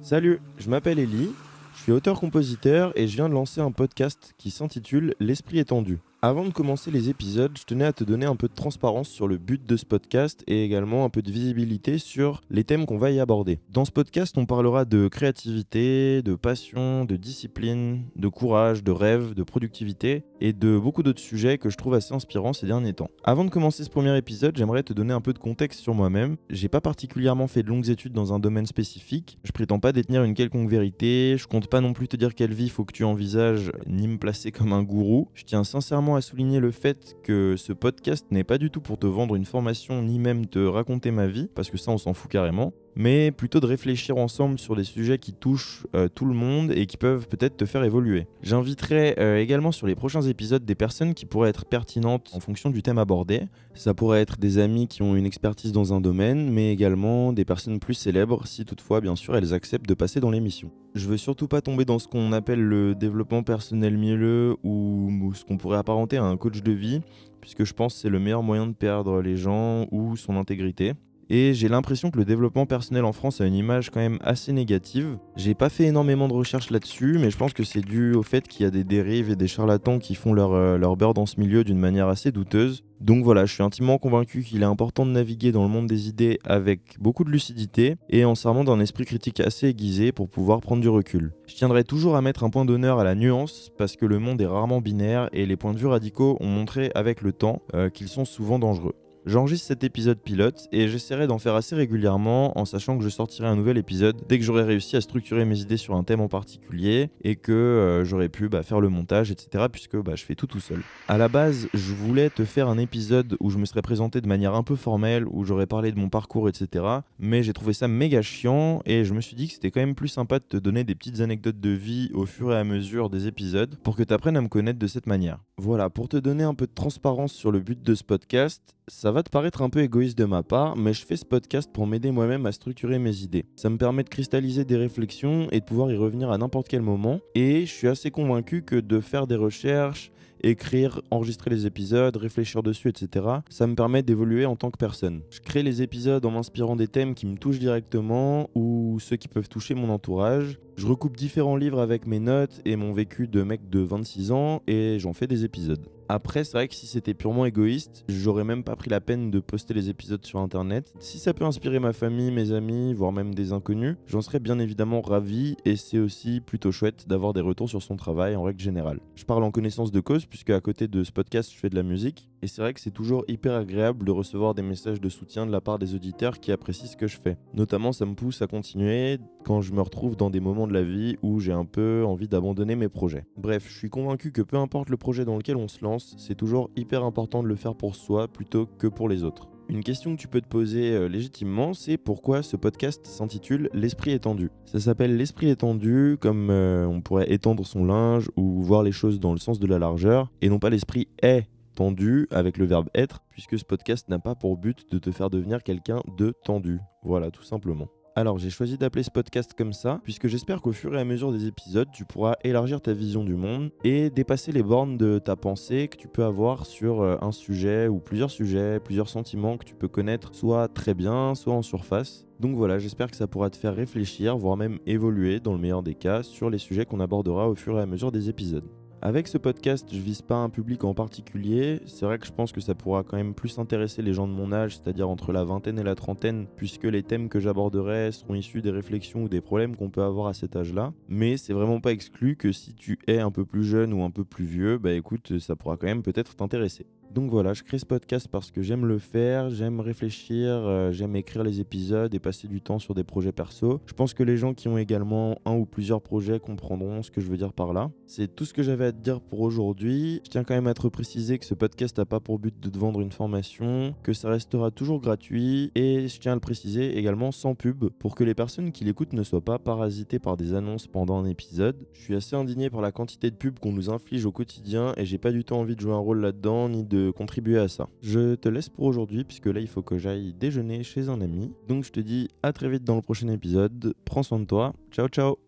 Salut, je m'appelle Ellie, je suis auteur-compositeur et je viens de lancer un podcast qui s'intitule L'Esprit étendu. Avant de commencer les épisodes, je tenais à te donner un peu de transparence sur le but de ce podcast et également un peu de visibilité sur les thèmes qu'on va y aborder. Dans ce podcast, on parlera de créativité, de passion, de discipline, de courage, de rêve, de productivité et de beaucoup d'autres sujets que je trouve assez inspirants ces derniers temps. Avant de commencer ce premier épisode, j'aimerais te donner un peu de contexte sur moi-même. J'ai pas particulièrement fait de longues études dans un domaine spécifique, je prétends pas détenir une quelconque vérité, je compte pas non plus te dire quelle vie faut que tu envisages, ni me placer comme un gourou. Je tiens sincèrement à souligner le fait que ce podcast n'est pas du tout pour te vendre une formation ni même te raconter ma vie, parce que ça on s'en fout carrément, mais plutôt de réfléchir ensemble sur des sujets qui touchent tout le monde et qui peuvent peut-être te faire évoluer. J'inviterai également sur les prochains épisodes des personnes qui pourraient être pertinentes en fonction du thème abordé. Ça pourrait être des amis qui ont une expertise dans un domaine, mais également des personnes plus célèbres si toutefois bien sûr elles acceptent de passer dans l'émission. Je veux surtout pas tomber dans ce qu'on appelle le développement personnel mielleux ou ce qu'on pourrait apparenter à un coach de vie, puisque je pense que c'est le meilleur moyen de perdre les gens ou son intégrité. Et j'ai l'impression que le développement personnel en France a une image quand même assez négative. J'ai pas fait énormément de recherches là-dessus, mais je pense que c'est dû au fait qu'il y a des dérives et des charlatans qui font leur beurre dans ce milieu d'une manière assez douteuse. Donc voilà, je suis intimement convaincu qu'il est important de naviguer dans le monde des idées avec beaucoup de lucidité et en s'armant d'un esprit critique assez aiguisé pour pouvoir prendre du recul. Je tiendrai toujours à mettre un point d'honneur à la nuance parce que le monde est rarement binaire et les points de vue radicaux ont montré avec le temps qu'ils sont souvent dangereux. J'enregistre cet épisode pilote et j'essaierai d'en faire assez régulièrement en sachant que je sortirai un nouvel épisode dès que j'aurai réussi à structurer mes idées sur un thème en particulier et que j'aurai pu faire le montage, etc. puisque je fais tout seul. À la base, je voulais te faire un épisode où je me serais présenté de manière un peu formelle, où j'aurais parlé de mon parcours, etc. Mais j'ai trouvé ça méga chiant et je me suis dit que c'était quand même plus sympa de te donner des petites anecdotes de vie au fur et à mesure des épisodes pour que tu apprennes à me connaître de cette manière. Voilà, pour te donner un peu de transparence sur le but de ce podcast, ça va te paraître un peu égoïste de ma part, mais je fais ce podcast pour m'aider moi-même à structurer mes idées. Ça me permet de cristalliser des réflexions et de pouvoir y revenir à n'importe quel moment. Et je suis assez convaincu que de faire des recherches, écrire, enregistrer les épisodes, réfléchir dessus, etc. ça me permet d'évoluer en tant que personne. Je crée les épisodes en m'inspirant des thèmes qui me touchent directement ou ceux qui peuvent toucher mon entourage. Je recoupe différents livres avec mes notes et mon vécu de mec de 26 ans et j'en fais des épisodes. Après, c'est vrai que si c'était purement égoïste, j'aurais même pas pris la peine de poster les épisodes sur internet. Si ça peut inspirer ma famille, mes amis, voire même des inconnus, j'en serais bien évidemment ravi et c'est aussi plutôt chouette d'avoir des retours sur son travail en règle générale. Je parle en connaissance de cause puisque à côté de ce podcast, je fais de la musique et c'est vrai que c'est toujours hyper agréable de recevoir des messages de soutien de la part des auditeurs qui apprécient ce que je fais. Notamment, ça me pousse à continuer quand je me retrouve dans des moments de la vie où j'ai un peu envie d'abandonner mes projets. Bref, je suis convaincu que peu importe le projet dans lequel on se lance, c'est toujours hyper important de le faire pour soi plutôt que pour les autres. Une question que tu peux te poser légitimement, c'est pourquoi ce podcast s'intitule L'Esprit étendu. Ça s'appelle L'Esprit étendu comme on pourrait étendre son linge ou voir les choses dans le sens de la largeur, et non pas l'esprit est tendu avec le verbe être, puisque ce podcast n'a pas pour but de te faire devenir quelqu'un de tendu. Voilà, tout simplement. Alors j'ai choisi d'appeler ce podcast comme ça, puisque j'espère qu'au fur et à mesure des épisodes, tu pourras élargir ta vision du monde et dépasser les bornes de ta pensée que tu peux avoir sur un sujet ou plusieurs sujets, plusieurs sentiments que tu peux connaître soit très bien, soit en surface. Donc voilà, j'espère que ça pourra te faire réfléchir, voire même évoluer dans le meilleur des cas sur les sujets qu'on abordera au fur et à mesure des épisodes. Avec ce podcast, je vise pas un public en particulier. C'est vrai que je pense que ça pourra quand même plus intéresser les gens de mon âge, c'est-à-dire entre la vingtaine et la trentaine, puisque les thèmes que j'aborderai seront issus des réflexions ou des problèmes qu'on peut avoir à cet âge-là. Mais c'est vraiment pas exclu que si tu es un peu plus jeune ou un peu plus vieux, écoute, ça pourra quand même peut-être t'intéresser. Donc voilà, je crée ce podcast parce que j'aime le faire, j'aime réfléchir, j'aime écrire les épisodes et passer du temps sur des projets perso. Je pense que les gens qui ont également un ou plusieurs projets comprendront ce que je veux dire par là. C'est tout ce que j'avais à te dire pour aujourd'hui. Je tiens quand même à te préciser que ce podcast n'a pas pour but de te vendre une formation, que ça restera toujours gratuit et je tiens à le préciser également sans pub pour que les personnes qui l'écoutent ne soient pas parasitées par des annonces pendant un épisode. Je suis assez indigné par la quantité de pubs qu'on nous inflige au quotidien et j'ai pas du tout envie de jouer un rôle là-dedans ni de contribuer à ça. Je te laisse pour aujourd'hui puisque là il faut que j'aille déjeuner chez un ami. Donc je te dis à très vite dans le prochain épisode. Prends soin de toi. Ciao ciao.